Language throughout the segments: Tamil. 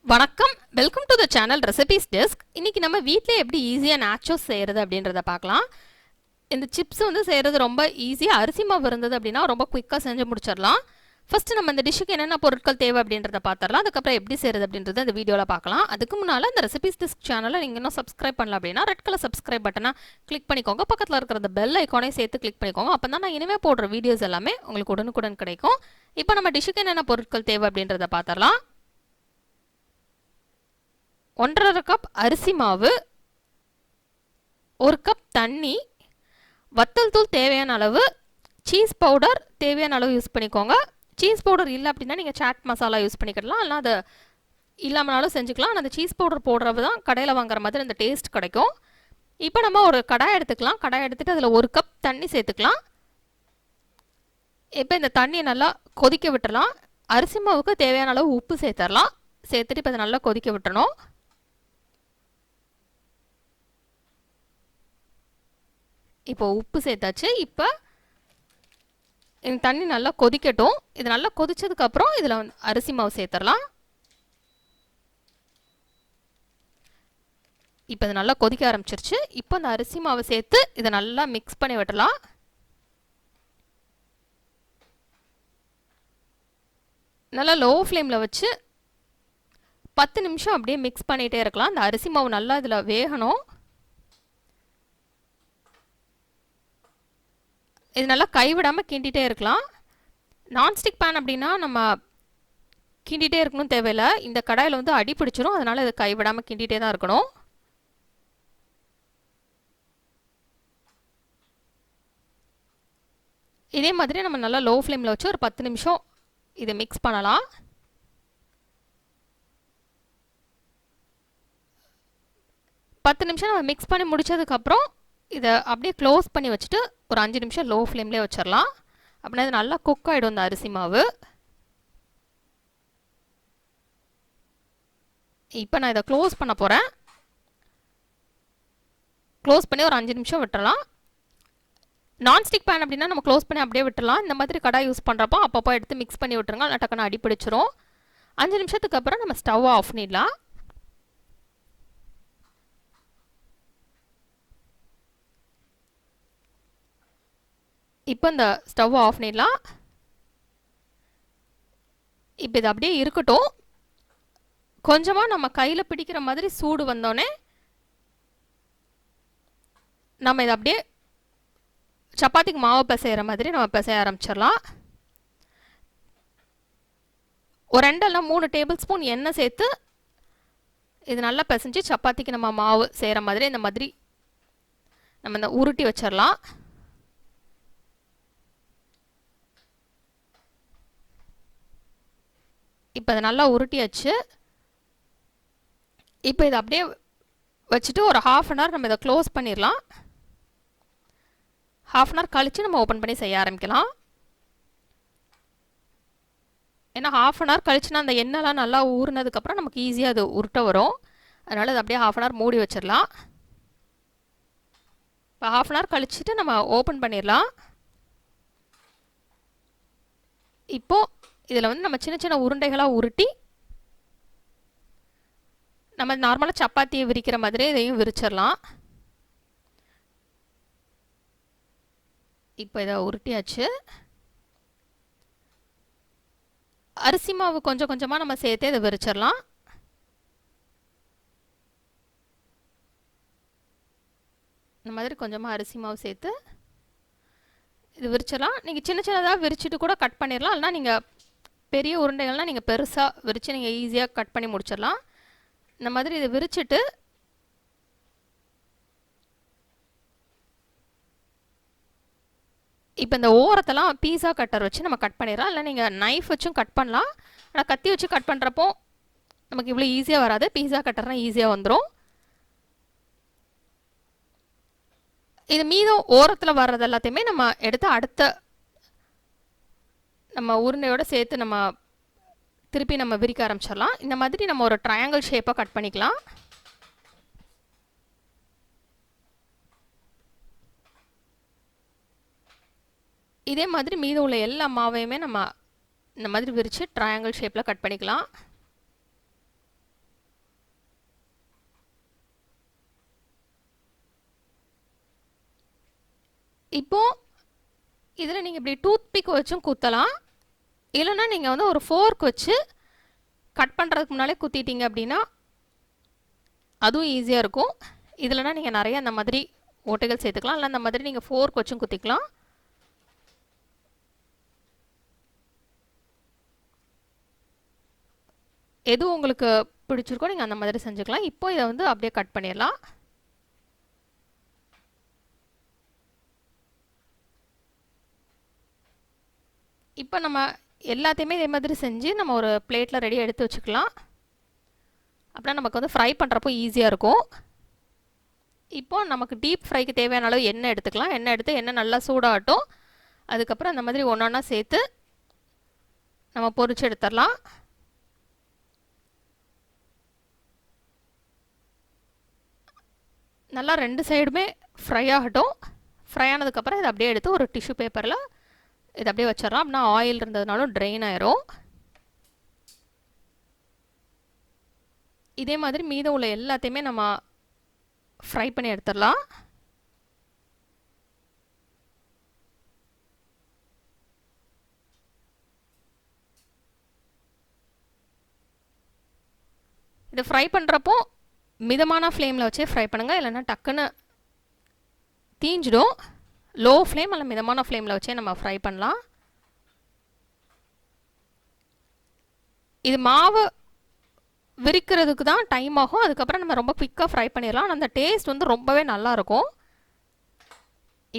வணக்கம், welcome to the channel recipes desk. இன்னைக்கு நம்ம வீட்டில் எப்படி ஈஸியாக நாச்சோஸ் செய்கிறது அப்படின்றத பார்க்கலாம். இந்த சிப்ஸ் வந்து செய்கிறது ரொம்ப ஈஸியாக, அரிசி மாவு இருந்தது அப்படின்னா ரொம்ப குயிக்காக செஞ்சு முடிச்சிடலாம். ஃபஸ்ட்டு நம்ம இந்த டிஷ்ஷுக்கு என்னென்ன பொருட்கள் தேவை அப்படின்றத பார்த்துடலாம். அதுக்கப்புறம் எப்படி செய்கிறது அப்படின்றத இந்த வீடியோவில் பார்க்கலாம். அதுக்கு முன்னால் இந்த ரெசிபீஸ் டெஸ்க் சேனலை நீங்கள் இன்னும் சப்ஸ்கிரைப் பண்ணல அப்படின்னா ரெட் கலர் சப்ஸ்கிரைப் பட்டனை கிளிக் பண்ணிக்கோங்க. பக்கத்தில் இருக்கிற அந்த பெல் ஐக்கானே சேர்த்து கிளிக் பண்ணிக்கோங்க. அப்போ தான் நான் இனிமேல் போடுற வீடியோஸ் எல்லாமே உங்களுக்கு உடனுக்குடன் கிடைக்கும். இப்போ நம்ம டிஷ்ஷுக்கு என்னென்ன பொருட்கள் தேவை அப்படின்றத பார்த்துடலாம். 1½ கப் அரிசி மாவு, 1 கப் தண்ணி, வத்தல் தூள் தேவையான அளவு, சீஸ் பவுடர் தேவையான அளவு யூஸ் பண்ணிக்கோங்க. சீஸ் பவுடர் இல்லை அப்படின்னா நீங்கள் சாட் மசாலா யூஸ் பண்ணிக்கலாம், இல்லை அதை இல்லாமனாலும் செஞ்சுக்கலாம். ஆனால் அந்த சீஸ் பவுடர் போடுறது தான் கடையில் வாங்குற மாதிரி அந்த டேஸ்ட் கிடைக்கும். இப்போ நம்ம ஒரு கடாய் எடுத்துக்கலாம். கடாய் எடுத்துகிட்டு அதில் 1 கப் தண்ணி சேர்த்துக்கலாம். இப்போ இந்த தண்ணியை நல்லா கொதிக்க விட்டுறலாம். அரிசி மாவுக்கு தேவையான அளவு உப்பு சேர்த்துடலாம். சேர்த்துட்டு இப்போ அதை நல்லா கொதிக்க விட்டுறணும். இப்போ உப்பு சேர்த்தாச்சு. இப்போ இந்த தண்ணி நல்லா கொதிக்கட்டும். இது நல்லா கொதிச்சதுக்கப்புறம் இதில் அரிசி மாவு சேர்த்துடலாம். இப்போ இது நல்லா கொதிக்க ஆரம்பிச்சிருச்சு. இப்போ அந்த அரிசி மாவை சேர்த்து இதை நல்லா மிக்ஸ் பண்ணி விட்டுறலாம். நல்லா லோ ஃப்ளேமில் வச்சு 10 நிமிஷம் அப்படியே மிக்ஸ் பண்ணிகிட்டே இருக்கலாம். இந்த அரிசி மாவு நல்லா இதில் வேகணும். இது நல்லா கைவிடாமல் கிண்டிகிட்டே இருக்கலாம். நான்ஸ்டிக் பேன் அப்படின்னா நம்ம கிண்டிகிட்டே இருக்கணும் தேவையில்லை. இந்த கடாயில் வந்து அடி பிடிச்சிரும், அதனால் இது கைவிடாமல் கிண்டிகிட்டே தான் இருக்கணும். இதே மாதிரி நம்ம நல்லா லோ ஃப்ளேமில் வச்சு ஒரு 10 நிமிஷம் இதை மிக்ஸ் பண்ணலாம். பத்து நிமிஷம் நம்ம மிக்ஸ் பண்ணி முடித்ததுக்கப்புறம் இதை அப்படியே க்ளோஸ் பண்ணி வச்சுட்டு ஒரு 5 நிமிஷம் லோ ஃப்ளேம்லேயே வச்சிடலாம். அப்படின்னா இது நல்லா குக் ஆகிடும் இந்த அரிசி மாவு. இப்போ நான் இதை க்ளோஸ் பண்ண போகிறேன். க்ளோஸ் பண்ணி ஒரு 5 நிமிஷம் விட்டுறலாம். நான்ஸ்டிக் பேன் அப்படின்னா நம்ம க்ளோஸ் பண்ணி அப்படியே விட்டுடலாம். இந்த மாதிரி கடாய் யூஸ் பண்ணுறப்போ அப்பப்போ எடுத்து மிக்ஸ் பண்ணி விட்டுருங்க, நல்லா டக்குன்னு அடி பிடிச்சிரும். 5 நிமிஷத்துக்கு அப்புறம் நம்ம ஸ்டவ்வை ஆஃப் பண்ணிடலாம். இப்போ இந்த ஸ்டவ்வை ஆஃப் பண்ணிடலாம். இப்போ இது அப்படியே இருக்கட்டும். கொஞ்சமாக நம்ம கையில் பிடிக்கிற மாதிரி சூடு வந்தோடனே நம்ம இதை அப்படியே சப்பாத்திக்கு மாவு பிசைகிற மாதிரி நம்ம பிசைய ஆரம்பிச்சிடலாம். ஒரு 2 இல்லை 3 டேபிள் ஸ்பூன் எண்ணெய் சேர்த்து இது நல்லா பிசைஞ்சு சப்பாத்திக்கு நம்ம மாவு செய்கிற மாதிரி இந்த மாதிரி நம்ம இந்த உருட்டி வச்சிடலாம். இப்போ அதை நல்லா உருட்டியாச்சு. இப்போ இதை அப்படியே வச்சுட்டு ஒரு 1/2 அன் ஹவர் நம்ம இதை க்ளோஸ் பண்ணிடலாம். 1/2 அன் ஹவர் கழித்து நம்ம ஓப்பன் பண்ணி செய்ய ஆரம்பிக்கலாம். ஏன்னா 1/2 அன் ஹவர் கழிச்சுன்னா அந்த எண்ணெய்லாம் நல்லா ஊறினதுக்கப்புறம் நமக்கு ஈஸியாக அது உருட்ட வரும். அதனால் அது அப்படியே 1/2 அன் ஹவர் மூடி வச்சிடலாம். இப்போ 1/2 அன் ஹவர் கழிச்சுட்டு நம்ம ஓப்பன் பண்ணிடலாம். இப்போது இதில் வந்து நம்ம சின்ன சின்ன உருண்டைகளாக உருட்டி நம்ம நார்மலாக சப்பாத்தியை விரிக்கிற மாதிரி இதையும் விரிச்சிடலாம். இப்போ இதை உருட்டியாச்சு. அரிசி மாவு கொஞ்சம் கொஞ்சமாக நம்ம சேர்த்து இதை விரிச்சிடலாம். இந்த மாதிரி கொஞ்சமாக அரிசி மாவு சேர்த்து இது விரிச்சிடலாம். நீங்கள் சின்ன சின்னதாக விரிச்சிட்டு கூட கட் பண்ணிடலாம். இல்லைனா நீங்கள் பெரிய உருண்டைகள்னால் நீங்கள் பெருசாக விரித்து நீங்கள் ஈஸியாக கட் பண்ணி முடிச்சிடலாம். இந்த மாதிரி இதை விரிச்சிட்டு இப்போ இந்த ஓரத்தெல்லாம் பீஸா கட்டர் வச்சு நம்ம கட் பண்ணிடலாம். இல்லை நீங்கள் நைஃப் வச்சும் கட் பண்ணலாம். ஆனால் கத்தி வச்சு கட் பண்ணுறப்போ நமக்கு இவ்வளோ ஈஸியாக வராது. பீஸா கட்டர்னால் ஈஸியாக வந்துடும். இது மீதம் ஓரத்தில் வர்றது எல்லாத்தையுமே நம்ம எடுத்து அடுத்த நம்ம உருண்டையோடு சேர்த்து நம்ம திருப்பி நம்ம விரிக்க ஆரம்பிச்சிடலாம். இந்த மாதிரி நம்ம ஒரு ட்ரையாங்கிள் ஷேப்பாக கட் பண்ணிக்கலாம். இதே மாதிரி மீதம் உள்ள எல்லா மாவையுமே நம்ம இந்த மாதிரி விரித்து ட்ரையாங்கிள் ஷேப்பில் கட் பண்ணிக்கலாம். இப்போது இதில் நீங்கள் இப்படி டூத் பிக் வச்சும் குத்தலாம், இல்லைன்னா நீங்கள் வந்து ஒரு ஃபோர்க் வச்சு கட் பண்ணுறதுக்கு முன்னாலே குத்திட்டீங்க அப்படின்னா அதுவும் ஈஸியாக இருக்கும். இதில்னா நீங்கள் நிறைய அந்த மாதிரி ஓட்டைகள் சேர்த்துக்கலாம், இல்லை அந்த மாதிரி நீங்கள் ஃபோர்க் வச்சும் குத்திக்கலாம். எது உங்களுக்கு பிடிச்சிருக்கோ நீங்கள் அந்த மாதிரி செஞ்சுக்கலாம். இப்போ இதை வந்து அப்படியே கட் பண்ணிடலாம். இப்போ நம்ம எல்லாத்தையுமே இதே மாதிரி செஞ்சு நம்ம ஒரு பிளேட்டில் ரெடியாக எடுத்து வச்சுக்கலாம். அப்படின்னா நமக்கு வந்து ஃப்ரை பண்ணுறப்போ ஈஸியாக இருக்கும். இப்போ நமக்கு டீப் ஃப்ரைக்கு தேவையான அளவு எண்ணெய் எடுத்துக்கலாம். எண்ணெய் எடுத்து எண்ணெய் நல்லா சூடாகட்டும். அதுக்கப்புறம் அந்த மாதிரி ஒன்றா சேர்த்து நம்ம பொரிச்சு எடுத்துடலாம். நல்லா ரெண்டு சைடுமே ஃப்ரை ஆகட்டும். ஃப்ரை ஆனதுக்கப்புறம் இதை அப்படியே எடுத்து ஒரு டிஷ்யூ பேப்பரில் இதை அப்படியே வச்சிடலாம். அப்படின்னா ஆயில் இருந்ததுனாலும் ட்ரெயின் ஆயிரும். இதே மாதிரி மீதம் உள்ள எல்லாத்தையுமே நம்ம ஃப்ரை பண்ணி எடுத்துடலாம். இது ஃப்ரை பண்ணுறப்போ மிதமான ஃப்ளேமில் வச்சே ஃப்ரை பண்ணுங்கள், இல்லைன்னா டக்குன்னு தீஞ்சிடும். லோ ஃப்ளேம் அல்ல மிதமான ஃப்ளேமில் வச்சே நம்ம ஃப்ரை பண்ணலாம். இது மாவு விரிக்கிறதுக்கு தான் டைம் ஆகும். அதுக்கப்புறம் நம்ம ரொம்ப குயிக்காக ஃப்ரை பண்ணிடலாம். அந்த டேஸ்ட் வந்து ரொம்பவே நல்லாயிருக்கும்.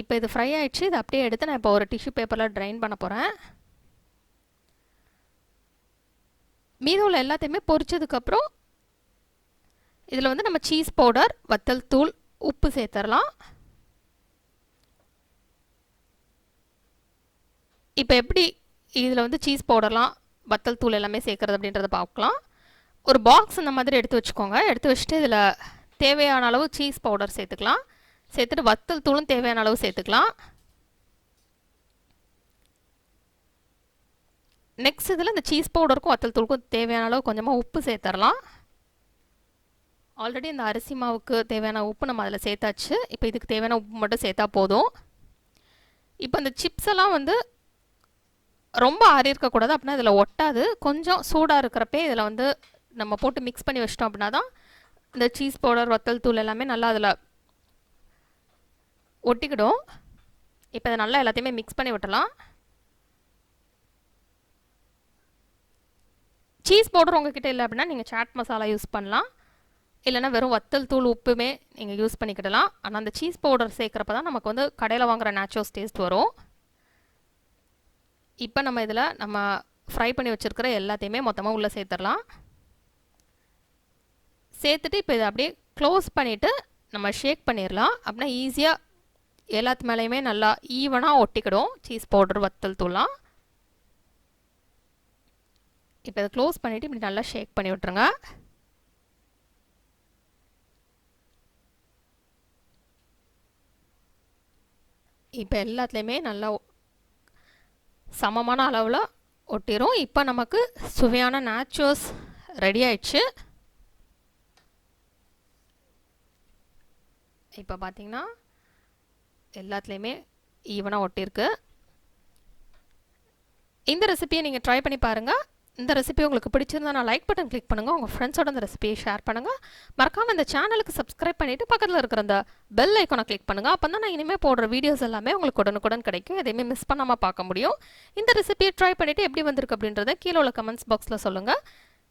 இப்போ இது ஃப்ரை ஆகிடுச்சு. இதை அப்படியே எடுத்து நான் இப்போ ஒரு டிஷ்யூ பேப்பரில் ட்ரைன் பண்ண போகிறேன். மீதம் உள்ள எல்லாத்தையுமே பொரிச்சதுக்கப்புறம் இதில் வந்து நம்ம சீஸ் பவுடர், வத்தல் தூள், உப்பு சேர்த்துடலாம். இப்போ எப்படி இதில் வந்து சீஸ் பவுடர்லாம் வத்தல் தூள் எல்லாமே சேர்க்குறது அப்படின்றத பார்க்கலாம். ஒரு பாக்ஸ் இந்த மாதிரி எடுத்து வச்சுக்கோங்க. எடுத்து வச்சுட்டு இதில் தேவையான அளவு சீஸ் பவுடர் சேர்த்துக்கலாம். சேர்த்துட்டு வத்தல் தூளும் தேவையான அளவு சேர்த்துக்கலாம். நெக்ஸ்ட் இதில் இந்த சீஸ் பவுடருக்கும் வத்தல் தூளுக்கும் தேவையான அளவு கொஞ்சமாக உப்பு சேர்த்துடலாம். ஆல்ரெடி இந்த அரிசி மாவுக்கு தேவையான உப்பு நம்ம அதில் சேர்த்தாச்சு. இப்போ இதுக்கு தேவையான உப்பு மட்டும் சேர்த்தா போதும். இப்போ இந்த சிப்ஸ் எல்லாம் வந்து ரொம்ப ஆறி இருக்கக்கூடாது, அப்படின்னா இதில் ஒட்டாது. கொஞ்சம் சூடாக இருக்கிறப்பே இதில் வந்து நம்ம போட்டு மிக்ஸ் பண்ணி வச்சிட்டோம் அப்படின்னா தான் இந்த சீஸ் பவுடர், வத்தல் தூள் எல்லாமே நல்லா அதில் ஒட்டிக்கிடும். இப்போ இதை நல்லா எல்லாத்தையுமே மிக்ஸ் பண்ணி விட்டலாம். சீஸ் பவுடர் உங்ககிட்ட இல்லை அப்படின்னா நீங்கள் சாட் மசாலா யூஸ் பண்ணலாம், இல்லைனா வெறும் வத்தல் தூள் உப்புமே நீங்கள் யூஸ் பண்ணிக்கிடலாம். ஆனால் அந்த சீஸ் பவுடர் சேர்க்குறப்ப தான் நமக்கு வந்து கடையில் வாங்குகிற நாச்சோஸ் டேஸ்ட் வரும். இப்போ நம்ம இதில் நம்ம ஃப்ரை பண்ணி வச்சுருக்கிற எல்லாத்தையுமே மொத்தமாக உள்ளே சேர்த்துடலாம். சேர்த்துட்டு இப்போ இதை அப்படியே க்ளோஸ் பண்ணிவிட்டு நம்ம ஷேக் பண்ணிடலாம். அப்படின்னா ஈஸியாக எல்லாத்து மேலேயுமே நல்லா ஈவனாக ஒட்டிக்கிடும் சீஸ் பவுடர், வத்தல் தூள்லாம். இப்போ இதை க்ளோஸ் பண்ணிவிட்டு இப்படி நல்லா ஷேக் பண்ணி விட்ருங்க. இப்போ எல்லாத்துலேயுமே நல்லா சமமான அளவில் ஒட்டிரும். இப்போ நமக்கு சுவையான நாச்சோஸ் ரெடி ஆயிடுச்சு. இப்போ பார்த்தீங்கன்னா எல்லாத்துலேயுமே ஈவனாக ஒட்டியிருக்கு. இந்த ரெசிபியை நீங்கள் ட்ரை பண்ணி பாருங்கள். இந்த ரெசிபி உங்களுக்கு பிடிச்சிருந்தா நான் லைக் பட்டன் கிளிக் பண்ணுங்கள். உங்கள் ஃப்ரெண்ட்ஸோட இந்த ரெசிபியை ஷேர் பண்ணுங்கள். மறக்காமல் இந்த சேனலுக்கு சப்ஸ்கிரைப் பண்ணிவிட்டு பக்கத்தில் இருக்கிற அந்த பெல் ஐக்கானை கிளிக் பண்ணுங்கள். அப்போ தான் நான் இனிமேல் போடுற வீடியோஸ் எல்லாமே உங்களுக்கு உடனுக்குடன் கிடைக்கும். எதையுமே மிஸ் பண்ணாமல் பார்க்க முடியும். இந்த ரெசிபியை ட்ரை பண்ணிவிட்டு எப்படி வந்திருக்கு அப்படின்றத கீழே உள்ள கமெண்ட்ஸ் பாக்ஸில் சொல்லுங்கள்.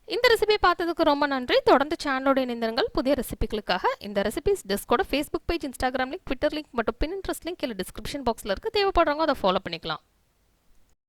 இந்த ரெசிபியை பார்த்ததுக்கு ரொம்ப நன்றி. தொடர்ந்து சேனலோட இணைந்திருங்கள் புதிய ரெசிபிகளுக்காக. இந்த ரெசிபிஸ் டெஸ்கோட Facebook page, Instagram link, Twitter link மற்றும் பின்ட்ரெஸ்ட் லிங்க் கீழே டிஸ்கிரிப்ஷன் பாக்ஸில் இருக்குது. தேவைப்படுறவங்க அதை ஃபாலோ பண்ணிக்கலாம்.